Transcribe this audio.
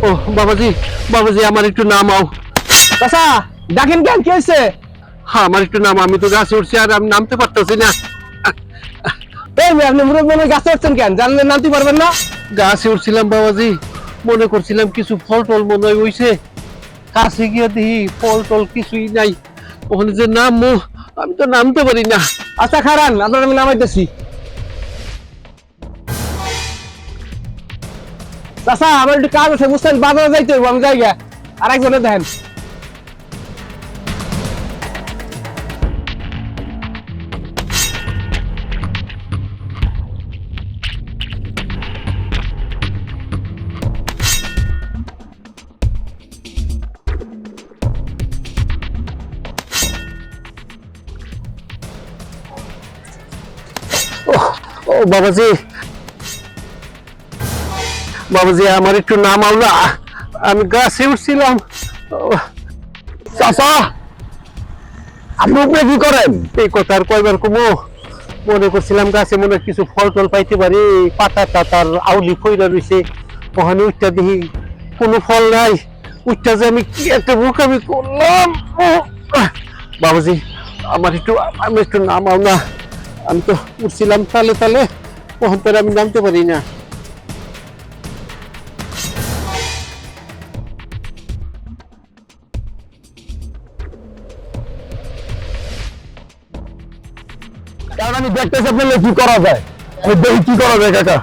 ও বাবাজি, বাবাজি আমার একটু নামাও। চাচা ডাকেন কেন, কি হয়েছে? হ্যাঁ আমার একটু নাম, আমি তো গাছে উঠছি আর আমি নামতে পারতেছি না। এই মেয়ে, আপনি মুরব্বী মানুষ গাছে উঠছেন কেন? জানলে নামতে পারবেন না? গাছে উঠছিলাম বাবাজি, মনে করছিলাম কিছু ফল টল মনে হয় হইছে, কাছে গিয়ে দেখি ফল টল কিছুই নাই। ওখানে যে নামবো, আমি তো নামতে পারি না। আচ্ছা খারান, আপনার আমি নামাইতেছি। চাচা আমার একটু কাজ আছে বুঝছেন, বাজারে যাইতে হইব, আমি জায়গা আর একজনে দেখেন। ও বাবাজি, বাবাজি আমার একটু নামাও না, আমি গাছে উঠছিলাম। চাচা আপনি উপরে কি করেন? এই কথা আর কয়বার কমো, মনে করছিলাম গাছে মনে হয় কিছু ফল টল পাইতে পারি, পাতা টাতার আউলি ফইরা রয়েছে। ওখানে উঠটা দেখি কোনো ফল নাই, উঠটা যে আমি কি একটা বোকামি করলাম। বাবাজি আমি একটু নামাও না, আমি তো উঠছিলাম তালে তালে, ওখান থেকে আমি নামতে পারি না। কারণ আমি দেখতেছি আপনার কি করা যায়, আমি দেখি কি করা যায় কাকা।